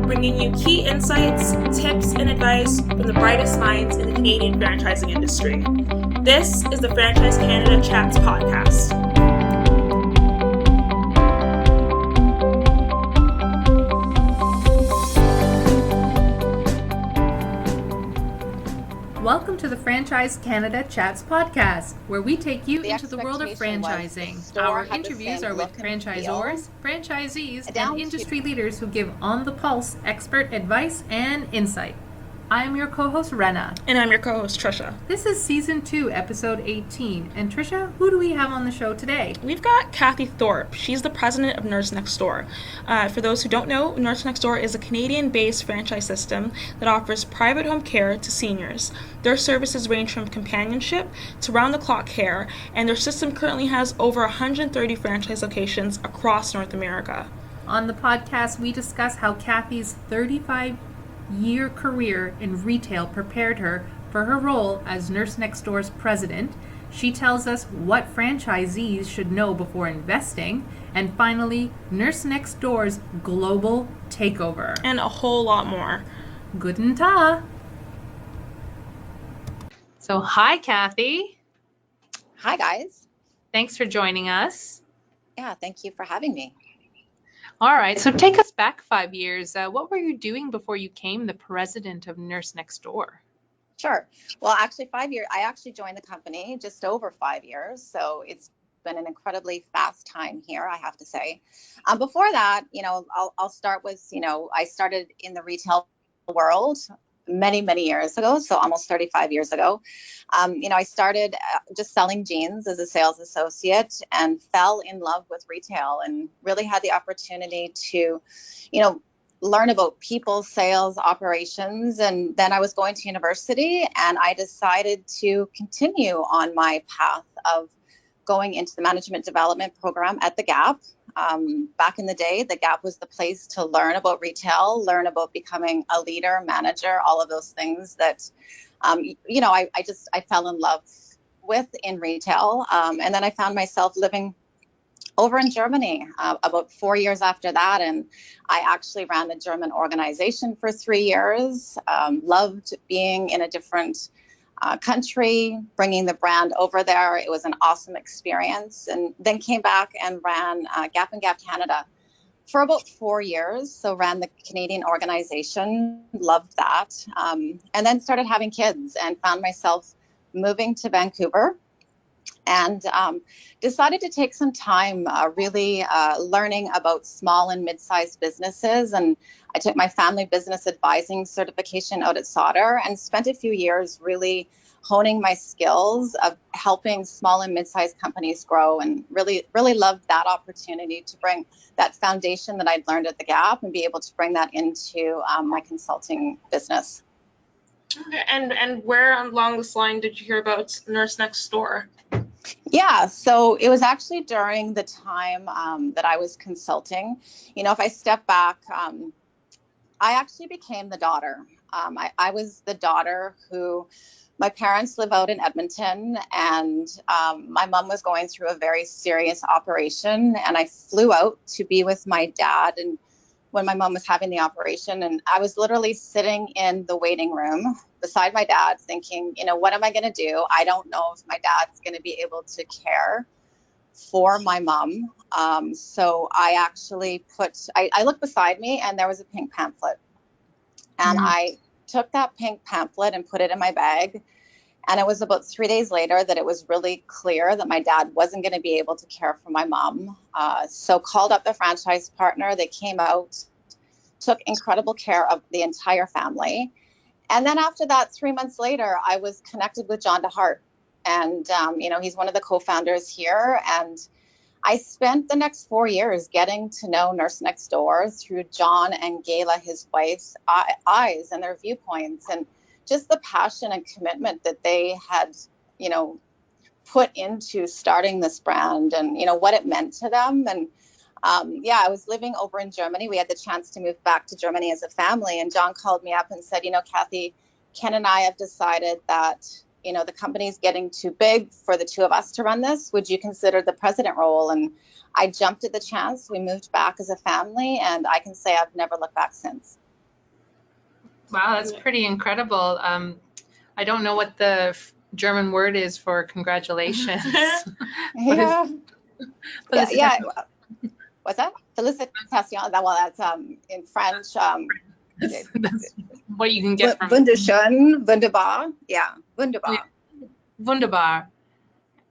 bringing you key insights, tips, and advice from the brightest minds in the Canadian franchising industry. This is the Franchise Canada Chats podcast. Welcome to the Franchise Canada Chats podcast, where we take you into the world of franchising. Our interviews are with franchisors, franchisees, and industry leaders who give on-the-pulse expert advice and insight. I'm your co-host, Rena. And I'm your co-host, Trisha. This is Season 2, Episode 18. And Trisha, who do we have on the show today? We've got Cathy Thorpe. She's the president of Nurse Next Door. For those who don't know, Nurse Next Door is a Canadian-based franchise system that offers private home care to seniors. Their services range from companionship to round-the-clock care, and their system currently has over 130 franchise locations across North America. On the podcast, we discuss how Cathy's 35-year career in retail prepared her for her role as Nurse Next Door's president. She tells us what franchisees should know before investing. And finally, Nurse Next Door's global takeover. And a whole lot more. Guten Tag. So, hi, Cathy. Hi, guys. Thanks for joining us. Yeah, thank you for having me. All right, so take us back 5 years. What were you doing before you became the president of Nurse Next Door? Sure. Well, actually, 5 years. I actually joined the company just over 5 years, so it's been an incredibly fast time here, I have to say. Before that, I'll start with, I started in the retail world many years ago, so almost 35 years ago. I started just selling jeans as a sales associate and fell in love with retail and really had the opportunity to, learn about people, sales, operations. And then I was going to university and I decided to continue on my path of going into the management development program at the Gap. Back in the day, the Gap was the place to learn about retail, learn about becoming a leader, manager, all of those things that, I fell in love with in retail. And then I found myself living over in Germany about 4 years after that. And I actually ran the German organization for 3 years, loved being in a different country, bringing the brand over there. It was an awesome experience. And then came back and ran Gap and Gap Canada for about 4 years. So ran the Canadian organization, loved that. And then started having kids and found myself moving to Vancouver and decided to take some time really learning about small and mid-sized businesses. And I took my family business advising certification out at Sauder and spent a few years really honing my skills of helping small and mid-sized companies grow, and really loved that opportunity to bring that foundation that I'd learned at the Gap and be able to bring that into my consulting business. Okay. And where along this line did you hear about Nurse Next Door? Yeah, so it was actually during the time that I was consulting. If I step back, I actually became the daughter. I was the daughter who, my parents live out in Edmonton, and my mom was going through a very serious operation, and I flew out to be with my dad and when my mom was having the operation. And I was literally sitting in the waiting room beside my dad thinking, what am I going to do? I don't know if my dad's going to be able to care for my mom. So I actually I looked beside me and there was a pink pamphlet. And I took that pink pamphlet and put it in my bag. And it was about 3 days later that it was really clear that my dad wasn't going to be able to care for my mom. So called up the franchise partner. They came out, took incredible care of the entire family. And then after that, 3 months later, I was connected with John DeHart. And, he's one of the co-founders here. And I spent the next 4 years getting to know Nurse Next Door through John and Gayla, his wife's eyes and their viewpoints, and just the passion and commitment that they had, put into starting this brand and, what it meant to them. And I was living over in Germany. We had the chance to move back to Germany as a family. And John called me up and said, Cathy, Ken and I have decided that, the company's getting too big for the two of us to run this. Would you consider the president role? And I jumped at the chance. We moved back as a family, and I can say I've never looked back since. Wow, that's pretty incredible. I don't know what the German word is for congratulations. What is Yeah, yeah, yeah. What's that? Felicitation. Well, that's in French. that's what you can get from Wunderschön, wunderbar. Yeah, wunderbar. Wunderbar.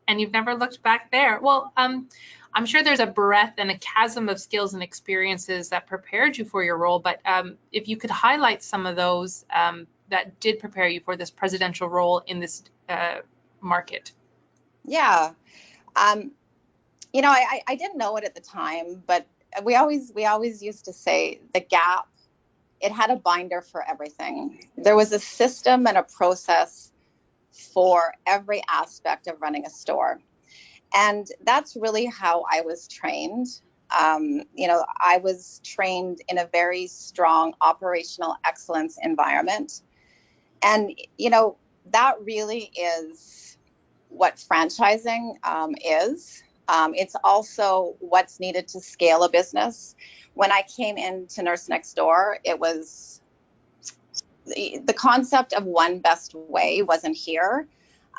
And you've never looked back there. Well, I'm sure there's a breadth and a chasm of skills and experiences that prepared you for your role, but if you could highlight some of those that did prepare you for this presidential role in this market. Yeah. I didn't know it at the time, but we always used to say the Gap, it had a binder for everything. There was a system and a process for every aspect of running a store. And that's really how I was trained. I was trained in a very strong operational excellence environment. And, that really is what franchising is. It's also what's needed to scale a business. When I came into Nurse Next Door, it was the concept of one best way wasn't here.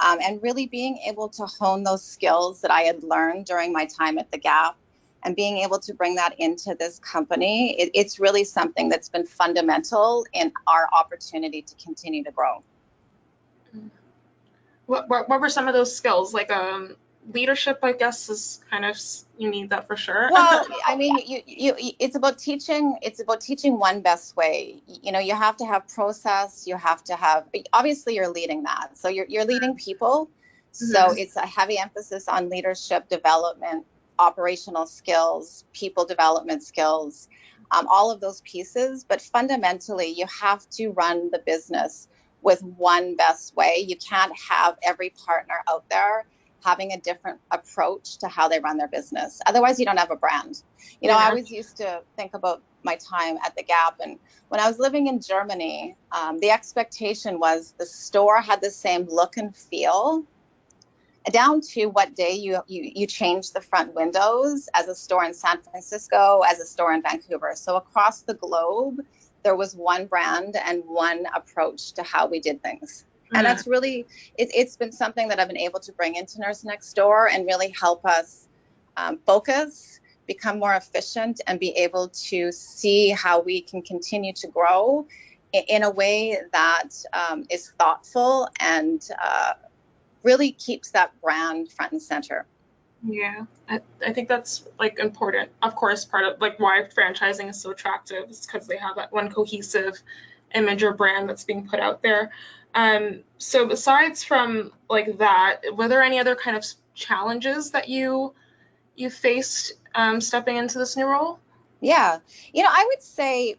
And really being able to hone those skills that I had learned during my time at the Gap and being able to bring that into this company, it's really something that's been fundamental in our opportunity to continue to grow. What were some of those skills? Like leadership, I guess, is kind of, you need that for sure. Well, I mean, it's about teaching. It's about teaching one best way. You have to have process. You have to have. Obviously, you're leading that, so you're leading people. So it's a heavy emphasis on leadership development, operational skills, people development skills, all of those pieces. But fundamentally, you have to run the business with one best way. You can't have every partner out there having a different approach to how they run their business. Otherwise, you don't have a brand. I always used to think about my time at the Gap. And when I was living in Germany, the expectation was the store had the same look and feel down to what day you changed the front windows as a store in San Francisco, as a store in Vancouver. So across the globe, there was one brand and one approach to how we did things. And that's really, it's been something that I've been able to bring into Nurse Next Door and really help us focus, become more efficient, and be able to see how we can continue to grow in a way that is thoughtful and really keeps that brand front and center. Yeah, I think that's like important. Of course, part of like why franchising is so attractive is because they have that one cohesive image or brand that's being put out there. So besides from like that, were there any other kind of challenges that you faced stepping into this new role? Yeah, I would say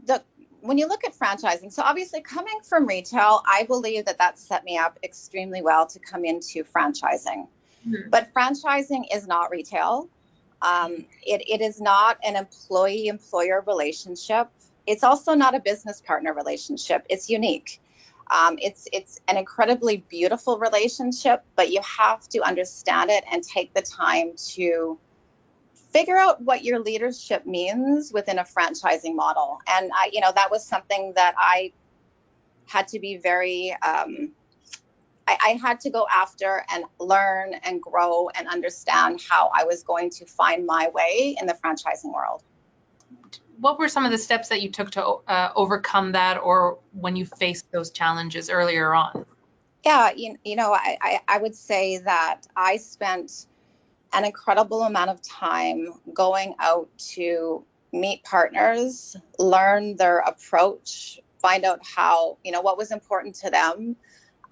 the when you look at franchising, so obviously coming from retail, I believe that set me up extremely well to come into franchising. But franchising is not retail. It is not an employee-employer relationship. It's also not a business partner relationship. It's unique. It's an incredibly beautiful relationship, but you have to understand it and take the time to figure out what your leadership means within a franchising model. And that was something that I had to be very I had to go after and learn and grow and understand how I was going to find my way in the franchising world. What were some of the steps that you took to overcome that, or when you faced those challenges earlier on? Yeah, I would say that I spent an incredible amount of time going out to meet partners, learn their approach, find out how, what was important to them.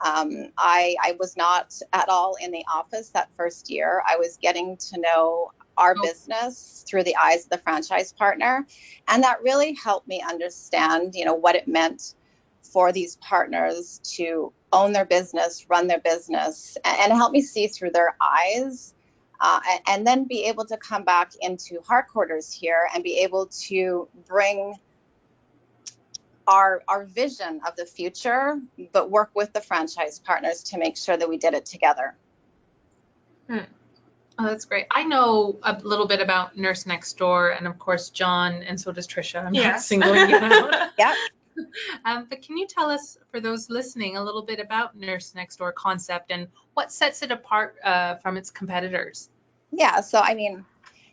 I was not at all in the office that first year. I was getting to know our business through the eyes of the franchise partner. And that really helped me understand, what it meant for these partners to own their business, run their business, and help me see through their eyes. And then be able to come back into headquarters here and be able to bring our vision of the future, but work with the franchise partners to make sure that we did it together. Oh, that's great. I know a little bit about Nurse Next Door, and of course John, and so does Trisha. I'm not singling you out. Yeah. But can you tell us, for those listening, a little bit about Nurse Next Door concept and what sets it apart from its competitors? Yeah, so I mean,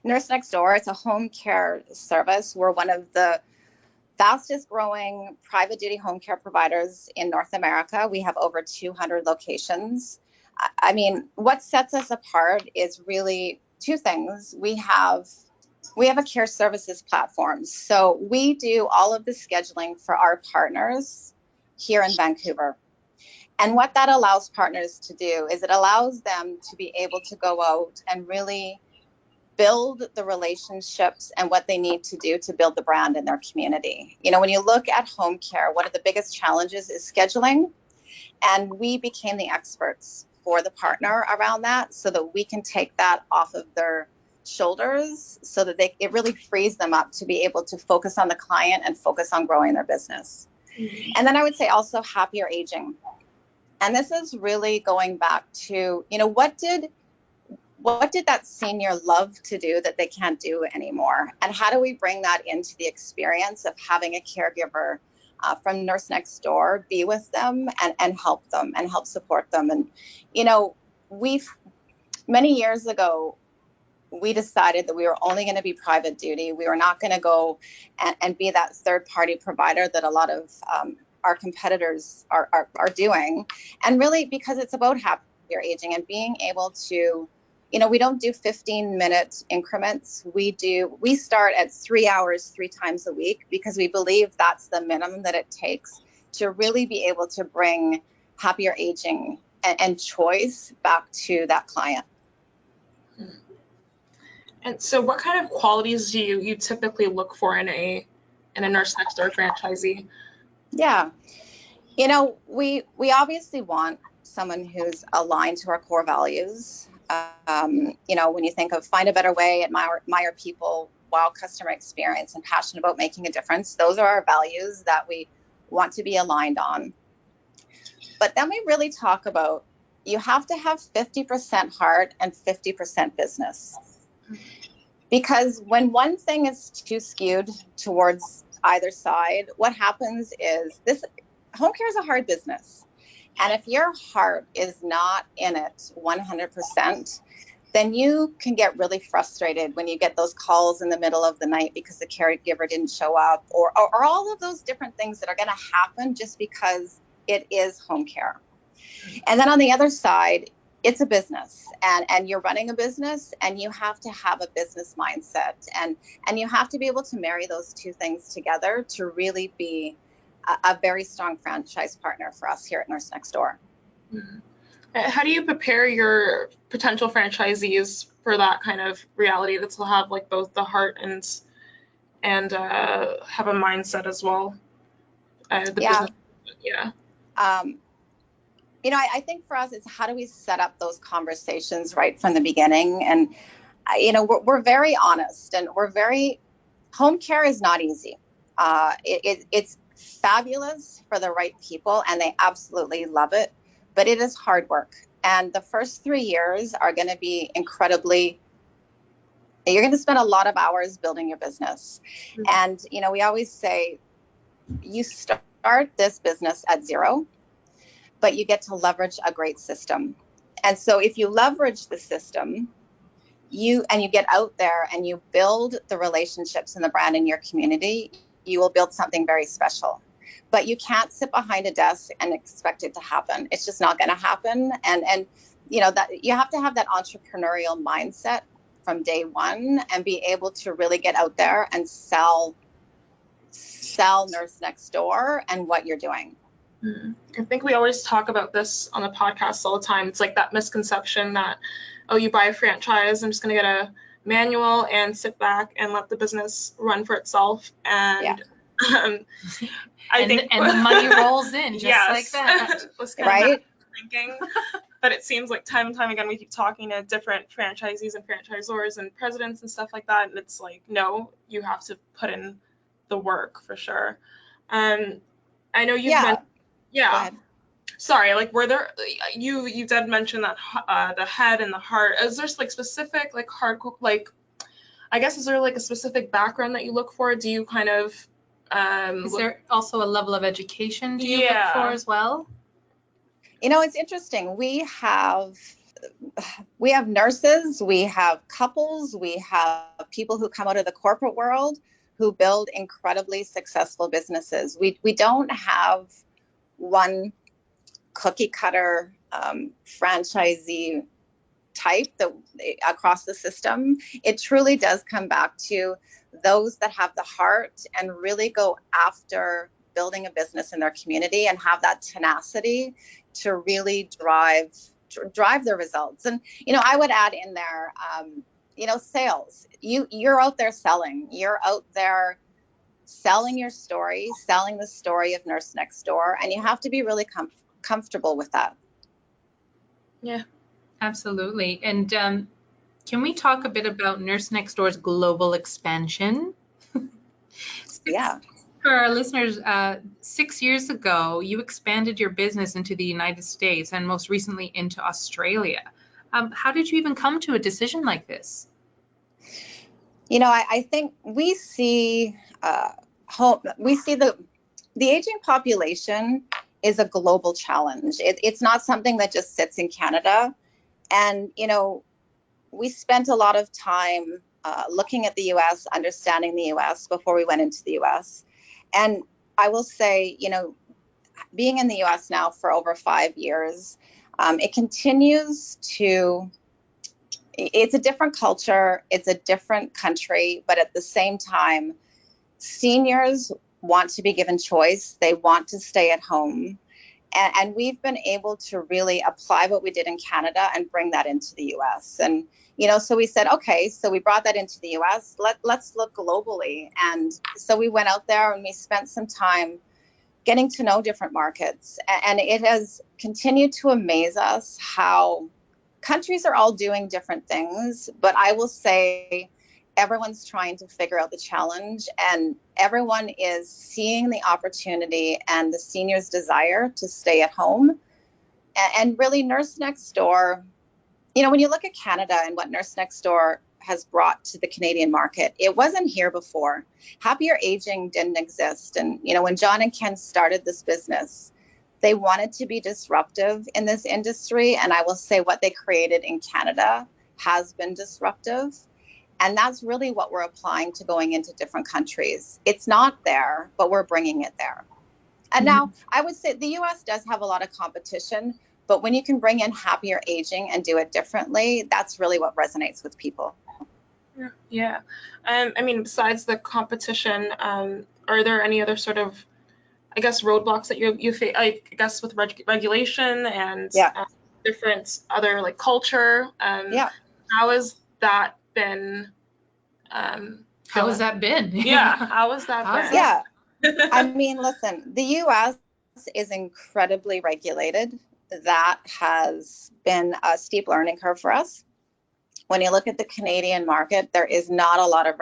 Nurse Next Door, it's a home care service. We're one of the fastest growing private duty home care providers in North America. We have over 200 locations. I mean, what sets us apart is really two things. We have a care services platform. So we do all of the scheduling for our partners here in Vancouver. And what that allows partners to do is it allows them to be able to go out and really build the relationships and what they need to do to build the brand in their community. You know, when you look at home care, one of the biggest challenges is scheduling. And we became the experts for the partner around that so that we can take that off of their shoulders so that it really frees them up to be able to focus on the client and focus on growing their business. And then I would say also happier aging. And this is really going back to, you know, what did that senior love to do that they can't do anymore? And how do we bring that into the experience of having a caregiver from Nurse Next Door be with them and help them and help support them? And, you know, many years ago, we decided that we were only going to be private duty. We were not going to go and be that third party provider that a lot of our competitors are doing. And really, because it's about happier aging and being able to, you know, we don't do 15-minute increments. We start at 3 hours 3 times a week because we believe that's the minimum that it takes to really be able to bring happier aging and choice back to that client. And so what kind of qualities do you typically look for in a Nurse Next Door franchisee? Yeah. You know, we obviously want someone who's aligned to our core values. You know, when you think of find a better way, admire people, wow customer experience, and passionate about making a difference, those are our values that we want to be aligned on. But then we really talk about you have to have 50% heart and 50% business. Because when one thing is too skewed towards either side, what happens is this home care is a hard business. And if your heart is not in it 100%, then you can get really frustrated when you get those calls in the middle of the night because the caregiver didn't show up or all of those different things that are going to happen just because it is home care. And then on the other side, it's a business and you're running a business and you have to have a business mindset and you have to be able to marry those two things together to really be a very strong franchise partner for us here at Nurse Next Door. Mm-hmm. How do you prepare your potential franchisees for that kind of reality that will have like both the heart and have a mindset as well? Business. Yeah. You know, I think for us, it's how do we set up those conversations right from the beginning? And, you know, we're very honest and home care is not easy. It's fabulous for the right people and they absolutely love it, but it is hard work. And the first 3 years are going to be you're going to spend a lot of hours building your business. Mm-hmm. And, you know, we always say you start this business at zero, but you get to leverage a great system. And so if you leverage the system, you get out there and you build the relationships and the brand in your community, you will build something very special. But you can't sit behind a desk and expect it to happen. It's just not going to happen. And you know that you have to have that entrepreneurial mindset from day one and be able to really get out there and sell Nurse Next Door and what you're doing. I think we always talk about this on the podcast all the time. It's like that misconception that, oh, you buy a franchise, I'm just going to get a manual and sit back and let the business run for itself. And I think the money rolls in just like that. Was kind right? Of thinking. But it seems like time and time again, we keep talking to different franchisees and franchisors and presidents and stuff like that. And it's like, no, you have to put in the work for sure. I know you've mentioned. Yeah. Sorry, like were there you did mention that the head and the heart. Is there like specific like hardcore like I guess is there like a specific background that you look for? Do you kind of Is there also a level of education do you look Yeah. for as well? You know, it's interesting. We have nurses, we have couples, we have people who come out of the corporate world who build incredibly successful businesses. We don't have one cookie cutter franchisee type that across the system. It truly does come back to those that have the heart and really go after building a business in their community and have that tenacity to really drive the results. And I would add in there, sales. You're out there selling. You're out there selling your story, selling the story of Nurse Next Door, and you have to be really comfortable with that. Yeah. Absolutely. And can we talk a bit about Nurse Next Door's global expansion? Yeah. For our listeners, 6 years ago, you expanded your business into the United States and most recently into Australia. How did you even come to a decision like this? I think we see the aging population is a global challenge. It's not something that just sits in Canada. And, we spent a lot of time looking at the US, understanding the US before we went into the US. And I will say, being in the US now for over 5 years, it continues to, it's a different culture, it's a different country, but at the same time, seniors want to be given choice. They want to stay at home. And we've been able to really apply what we did in Canada and bring that into the US. And, so we said, okay, so we brought that into the US. Let's look globally. And so we went out there and we spent some time getting to know different markets. And it has continued to amaze us how countries are all doing different things. But I will say, everyone's trying to figure out the challenge, and everyone is seeing the opportunity and the seniors' desire to stay at home. And really, Nurse Next Door, when you look at Canada and what Nurse Next Door has brought to the Canadian market, it wasn't here before. Happier aging didn't exist. And, when John and Ken started this business, they wanted to be disruptive in this industry. And I will say what they created in Canada has been disruptive. And that's really what we're applying to going into different countries. It's not there, but we're bringing it there. And now I would say the US does have a lot of competition, but when you can bring in happier aging and do it differently, that's really what resonates with people. Yeah. I mean, besides the competition, are there any other sort of, I guess, roadblocks that you face, I guess, with regulation and different other like culture? How has that been? How has that been? Yeah, how has that been? Yeah. I mean, listen, the US is incredibly regulated. That has been a steep learning curve for us. When you look at the Canadian market, there is not a lot of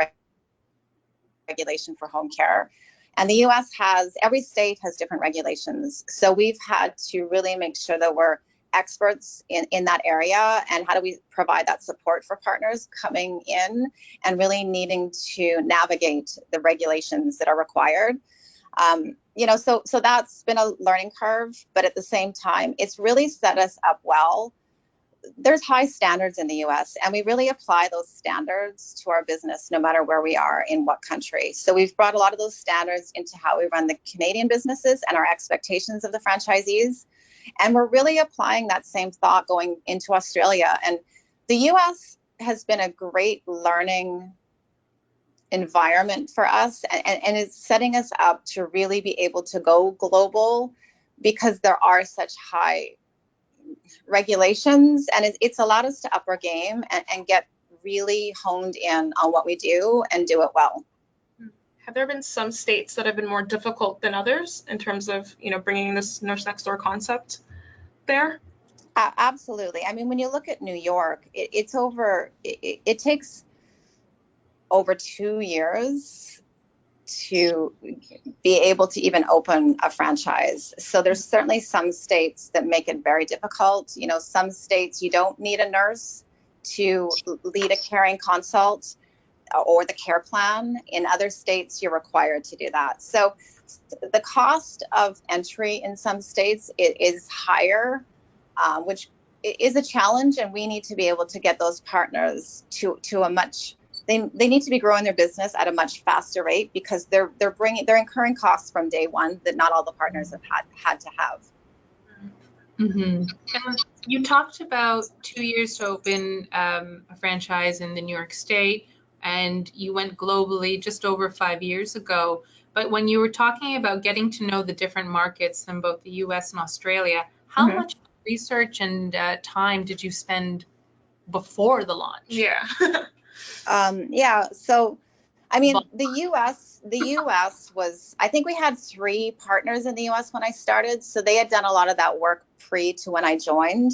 regulation for home care. And the US every state has different regulations. So we've had to really make sure that we're experts in that area, and how do we provide that support for partners coming in and really needing to navigate the regulations that are required. So that's been a learning curve, but at the same time, it's really set us up well. There's high standards in the US, and we really apply those standards to our business no matter where we are in what country. So we've brought a lot of those standards into how we run the Canadian businesses and our expectations of the franchisees. And we're really applying that same thought going into Australia. And the US has been a great learning environment for us, and it's setting us up to really be able to go global because there are such high regulations, and it's allowed us to up our game and get really honed in on what we do and do it well. Have there been some states that have been more difficult than others in terms of, bringing this Nurse Next Door concept there? Absolutely. I mean, when you look at New York, it takes over 2 years to be able to even open a franchise. So there's certainly some states that make it very difficult. Some states you don't need a nurse to lead a caring consult. or the care plan. In other states, you're required to do that. So the cost of entry in some states is higher, which is a challenge, and we need to be able to get those partners to a much they need to be growing their business at a much faster rate, because they're incurring costs from day one that not all the partners have had to have. Mm-hmm. And you talked about 2 years to open a franchise in the New York State, and you went globally just over 5 years ago. But when you were talking about getting to know the different markets in both the US and Australia, how Mhm. much research and time did you spend before the launch? Yeah. Yeah. So, I mean, the US was, I think we had 3 partners in the US when I started. So they had done a lot of that work pre to when I joined.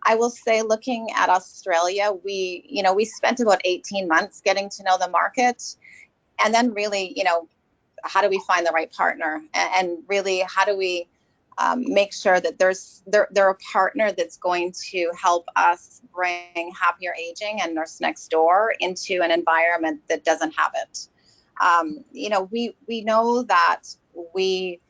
I will say, looking at Australia, we spent about 18 months getting to know the market. And then really, how do we find the right partner? And really, how do we make sure that they're a partner that's going to help us bring happier aging and Nurse Next Door into an environment that doesn't have it. We know that we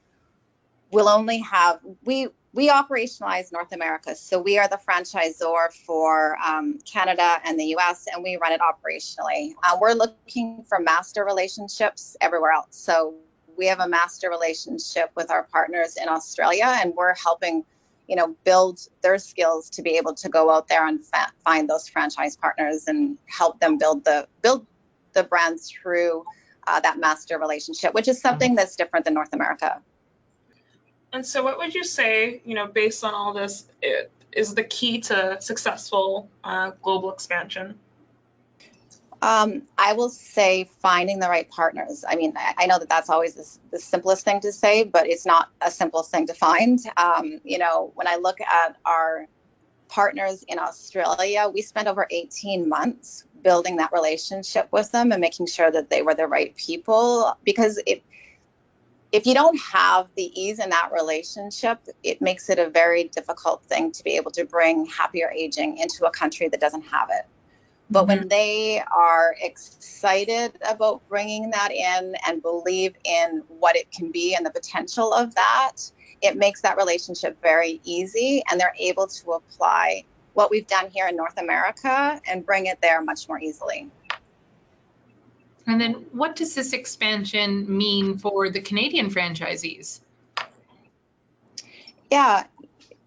will only have we operationalize North America, so we are the franchisor for Canada and the US, and we run it operationally. We're looking for master relationships everywhere else. So we have a master relationship with our partners in Australia, and we're helping build their skills to be able to go out there and find those franchise partners and help them build the brands through that master relationship, which is something that's different than North America. And so, what would you say, based on all this, is the key to successful global expansion? I will say finding the right partners. I mean, I know that that's always the simplest thing to say, but it's not a simple thing to find. When I look at our partners in Australia, we spent over 18 months building that relationship with them and making sure that they were the right people. Because if you don't have the ease in that relationship, it makes it a very difficult thing to be able to bring happier aging into a country that doesn't have it. But when they are excited about bringing that in and believe in what it can be and the potential of that, it makes that relationship very easy, and they're able to apply what we've done here in North America and bring it there much more easily. And then what does this expansion mean for the Canadian franchisees? Yeah,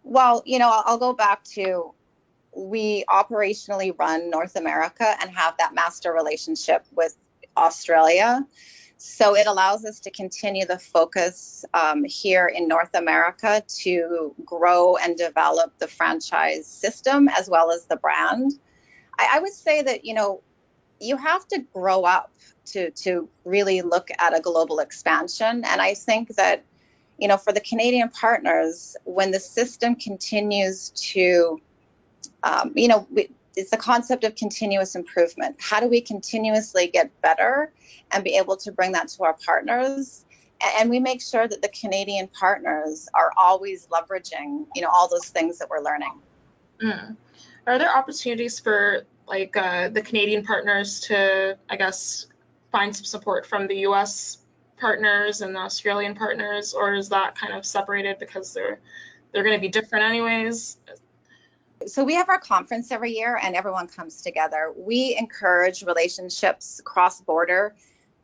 well, I'll go back to, we operationally run North America and have that master relationship with Australia. So it allows us to continue the focus here in North America to grow and develop the franchise system as well as the brand. I would say that, you have to grow up to really look at a global expansion. And I think that, for the Canadian partners, when the system continues to it's the concept of continuous improvement. How do we continuously get better and be able to bring that to our partners? And we make sure that the Canadian partners are always leveraging, all those things that we're learning. Mm. Are there opportunities for the Canadian partners to, I guess, find some support from the US partners and the Australian partners, or is that kind of separated because they're going to be different anyways? So we have our conference every year and everyone comes together. We encourage relationships cross-border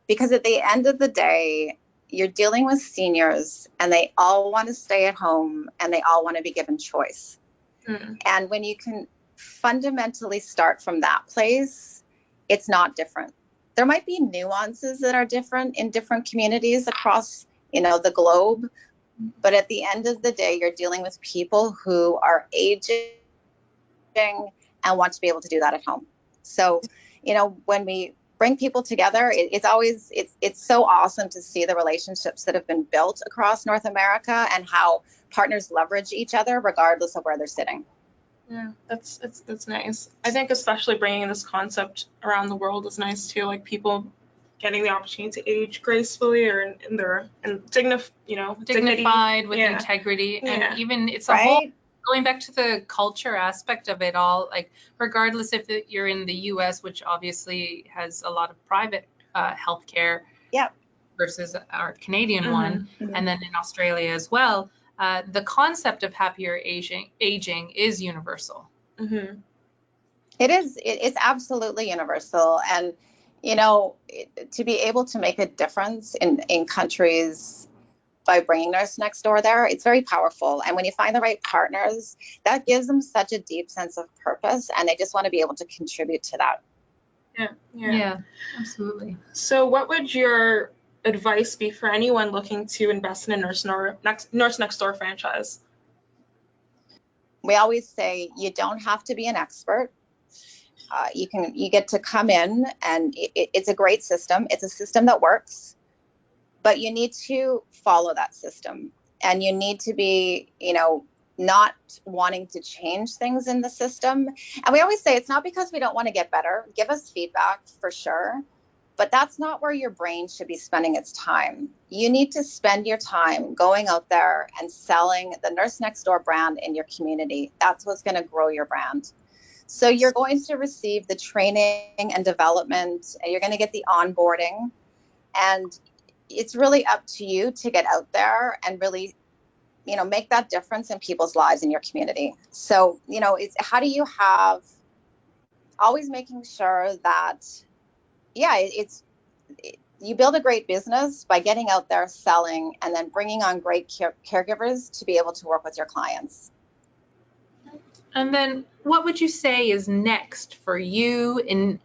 because at the end of the day, you're dealing with seniors and they all want to stay at home and they all want to be given choice. And when you can fundamentally start from that place, it's not different. There might be nuances that are different in different communities across, the globe, but at the end of the day, you're dealing with people who are aging and want to be able to do that at home. So, when we bring people together, it's so awesome to see the relationships that have been built across North America and how partners leverage each other regardless of where they're sitting. Yeah, that's nice. I think especially bringing this concept around the world is nice too. Like people getting the opportunity to age gracefully or in dignity. Dignified with integrity, Yeah. and even it's a right? Going back to the culture aspect of it all, like regardless if you're in the US, which obviously has a lot of private healthcare Yep. versus our Canadian one, Mhm. and then in Australia as well, the concept of happier aging is universal. Mhm. It is. It's absolutely universal, and to be able to make a difference in countries by bringing Nurse Next Door there, it's very powerful. And when you find the right partners, that gives them such a deep sense of purpose, and they just want to be able to contribute to that. Yeah. Yeah. Yeah, absolutely. So, what would your advice be for anyone looking to invest in a Nurse Next Door franchise? We always say you don't have to be an expert. You get to come in, and it's a great system. It's a system that works, but you need to follow that system, and you need to be, not wanting to change things in the system. And we always say it's not because we don't want to get better. Give us feedback for sure, but that's not where your brain should be spending its time. You need to spend your time going out there and selling the Nurse Next Door brand in your community. That's what's going to grow your brand. So you're going to receive the training and development, and you're going to get the onboarding, and it's really up to you to get out there and really, make that difference in people's lives in your community. So, it's how do you have always making sure that, yeah, you build a great business by getting out there selling and then bringing on great caregivers to be able to work with your clients. And then what would you say is next for you and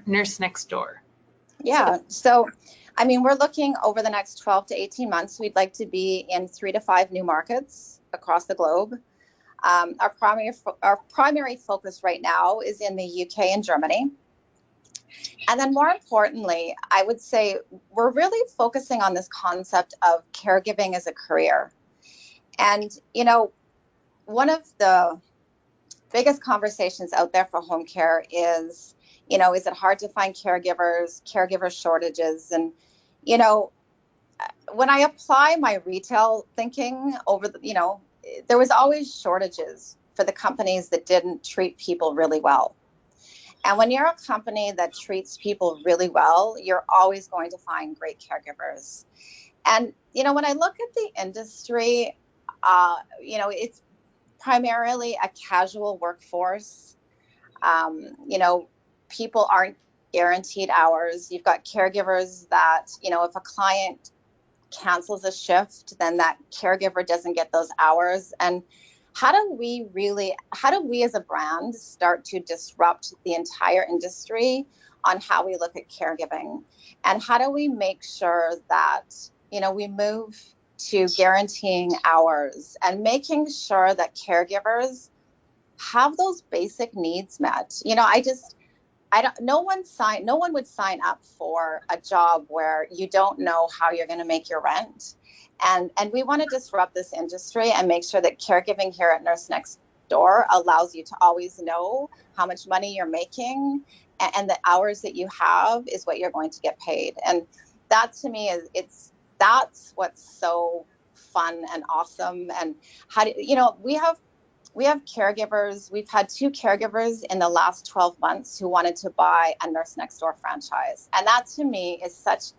Nurse Next Door? Yeah. So, we're looking over the next 12 to 18 months. We'd like to be in 3 to 5 new markets across the globe. Our primary focus right now is in the UK and Germany. And then more importantly, I would say we're really focusing on this concept of caregiving as a career. And, one of the biggest conversations out there for home care is it hard to find caregiver shortages? And, you know, when I apply my retail thinking there was always shortages for the companies that didn't treat people really well. And when you're a company that treats people really well, you're always going to find great caregivers. And, when I look at the industry, it's primarily a casual workforce. People aren't guaranteed hours. You've got caregivers that, if a client cancels a shift, then that caregiver doesn't get those hours. And how do we as a brand start to disrupt the entire industry on how we look at caregiving? And how do we make sure that, we move to guaranteeing hours and making sure that caregivers have those basic needs met? I don't. No one would sign up for a job where you don't know how you're going to make your rent, and we want to disrupt this industry and make sure that caregiving here at Nurse Next Door allows you to always know how much money you're making, and the hours that you have is what you're going to get paid. And that to me that's what's so fun and awesome. And how do we have caregivers. We've had 2 caregivers in the last 12 months who wanted to buy a Nurse Next Door franchise. And that to me is such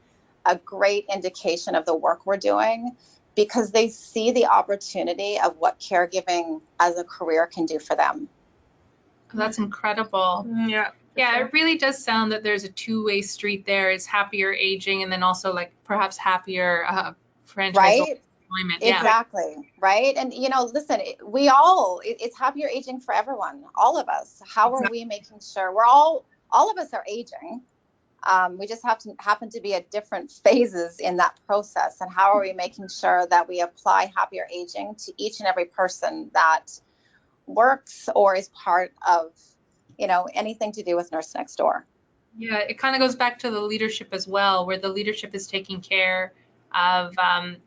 a great indication of the work we're doing, because they see the opportunity of what caregiving as a career can do for them. That's incredible. Yeah. Yeah, Sure. it really does sound that there's a two-way street there. It's happier aging and then also like perhaps happier franchise Right? employment. Yeah. Exactly. Right. And, listen, it's happier aging for everyone, all of us. How are Exactly. we making sure all of us are aging? We just happen to be at different phases in that process. And how are we making sure that we apply happier aging to each and every person that works or is part of, anything to do with Nurse Next Door? Yeah, it kind of goes back to the leadership as well, where the leadership is taking care of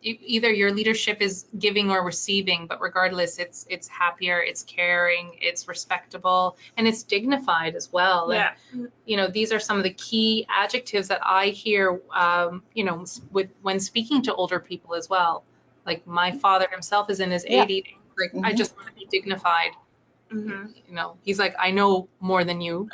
either your leadership is giving or receiving, but regardless, it's happier, it's caring, it's respectable, and it's dignified as well. Yeah. And these are some of the key adjectives that I hear, when speaking to older people as well. Like my father himself is in his Yeah. 80s. Like, I Mhm. just want to be dignified. Mhm. You know, he's like, I know more than you.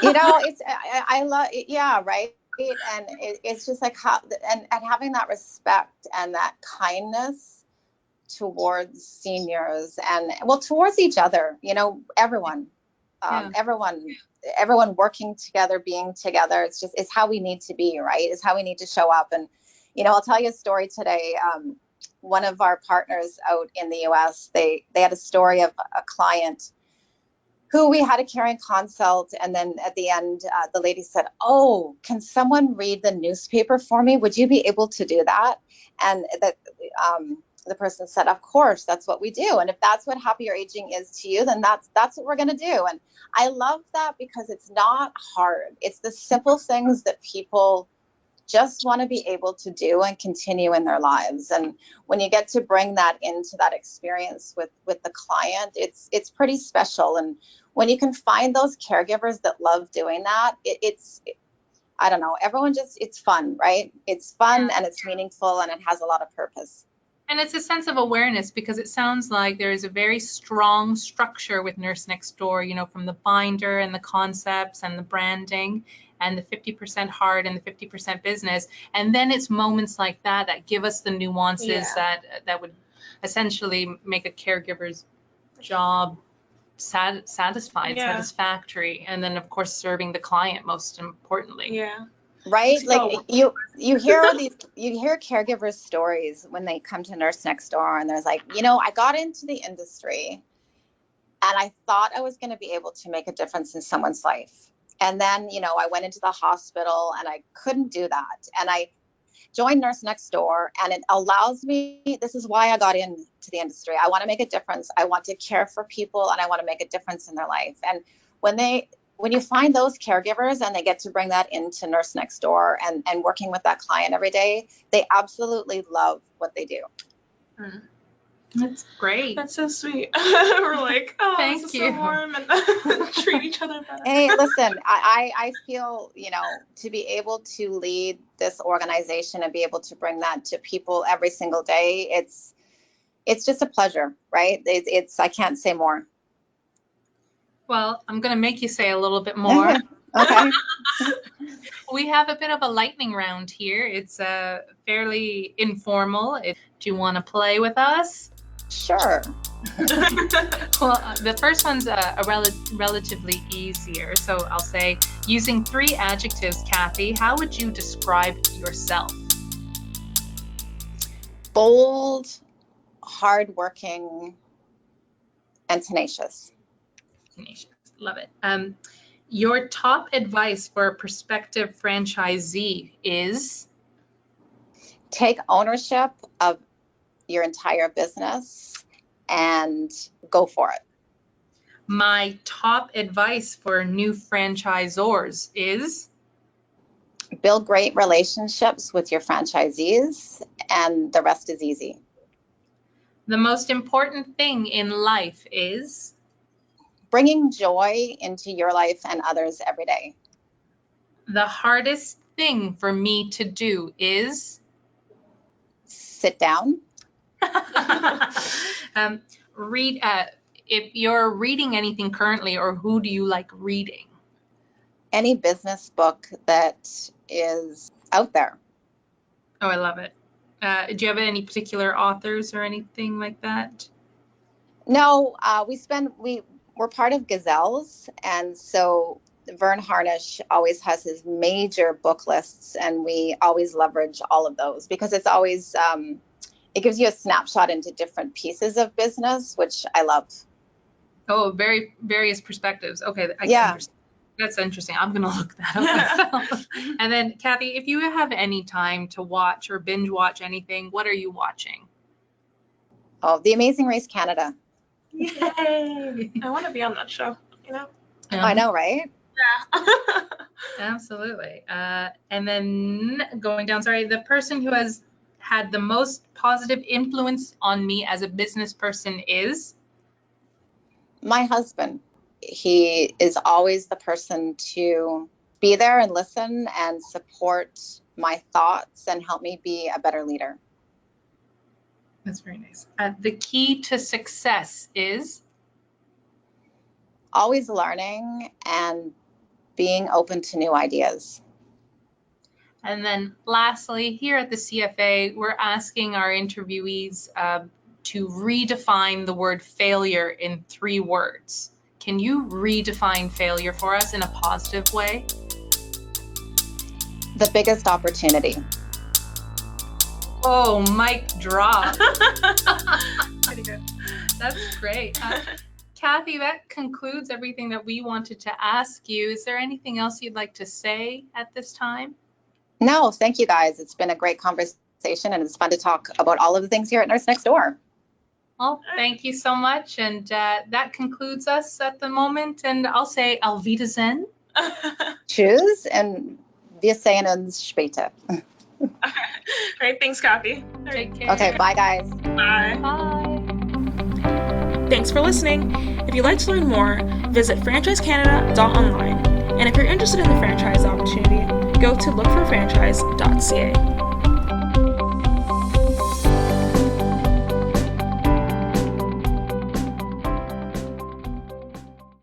You know, it's I love it. Yeah, right. And it's just like how and having that respect and that kindness towards seniors and well towards each other. You know, everyone, Yeah. everyone working together, being together. It's how we need to be, right? It's how we need to show up. And you know, I'll tell you a story today. One of our partners out in the U.S. They had a story of a client who we had a caring consult, and then at the end, the lady said, "Oh, can someone read the newspaper for me? Would you be able to do that?" And the person said, "Of course, that's what we do. And if that's what happier aging is to you, then that's what we're going to do." And I love that because it's not hard. It's the simple things that people just want to be able to do and continue in their lives. And when you get to bring that into that experience with the client, it's pretty special. And when you can find those caregivers that love doing that, it's I don't know, everyone just it's fun, right? It's fun Yeah. and it's meaningful and it has a lot of purpose. And it's a sense of awareness because it sounds like there is a very strong structure with Nurse Next Door, you know, from the binder and the concepts and the branding and the 50% heart and the 50% business. And then it's moments like that that give us the nuances Yeah. that would essentially make a caregiver's job satisfied, Yeah. satisfactory. And then, of course, serving the client most importantly. Yeah. Right? Makes you Like go. you hear caregivers stories when they come to Nurse Next Door and there's like, you know, I got into the industry and I thought I was going to be able to make a difference in someone's life. And then, you know, I went into the hospital and I couldn't do that. And I joined Nurse Next Door and it allows me, this is why I got into the industry. I want to make a difference. I want to care for people and I want to make a difference in their life. And when when you find those caregivers and they get to bring that into Nurse Next Door and working with that client every day, they absolutely love what they do. Mm. That's great. That's so sweet. We're like, oh, this Thank is so you. warm and treat each other better. Hey, listen, I feel, you know, to be able to lead this organization and be able to bring that to people every single day, it's just a pleasure, right? It's I can't say more. Well, I'm going to make you say a little bit more. Okay, We have a bit of a lightning round here. It's fairly informal. Do you want to play with us? sure. Well, the first one's relatively easier. So I'll say, using three adjectives, Cathy, how would you describe yourself? Bold, hardworking, and tenacious. Tenacious. Love it. Your top advice for a prospective franchisee is? Take ownership of your entire business and go for it. My top advice for new franchisors is? Build great relationships with your franchisees, and the rest is easy. The most important thing in life is? Bringing joy into your life and others every day. The hardest thing for me to do is? Sit down. um, read. If you're reading anything currently, or who do you like reading? Any business book that is out there. Oh, I love it. Do you have any particular authors or anything like that? No, we're part of Gazelles, and so Vern Harnish always has his major book lists, and we always leverage all of those because it's always it gives you a snapshot into different pieces of business, which I love. Oh, very various perspectives. Okay, I Yeah. understand. That's interesting. I'm gonna look that up myself. And then, Cathy, if you have any time to watch or binge watch anything, what are you watching? Oh, The Amazing Race Canada. Yay! I want to be on that show, you know? I know, right? Yeah. Absolutely. And then going down, sorry, the person who has had the most positive influence on me as a business person is? My husband. He is always the person to be there and listen and support my thoughts and help me be a better leader. That's very nice. The key to success is? Always learning and being open to new ideas. And then lastly, here at the CFA, we're asking our interviewees to redefine the word failure in 3 words. Can you redefine failure for us in a positive way? The biggest opportunity. Oh, mic drop. Pretty good. That's great. Cathy, that concludes everything that we wanted to ask you. Is there anything else you'd like to say at this time? No, thank you guys. It's been a great conversation and it's fun to talk about all of the things here at Nurse Next Door. Well, thank you so much. And that concludes us at the moment. And I'll say Auf Wiedersehen. Tschüss and wir sehen uns später. All right, thanks, Cathy. Take care. Okay, bye guys. Bye. Bye. Thanks for listening. If you'd like to learn more, visit franchisecanada.online. And if you're interested in the franchise opportunity, go to lookforfranchise.ca.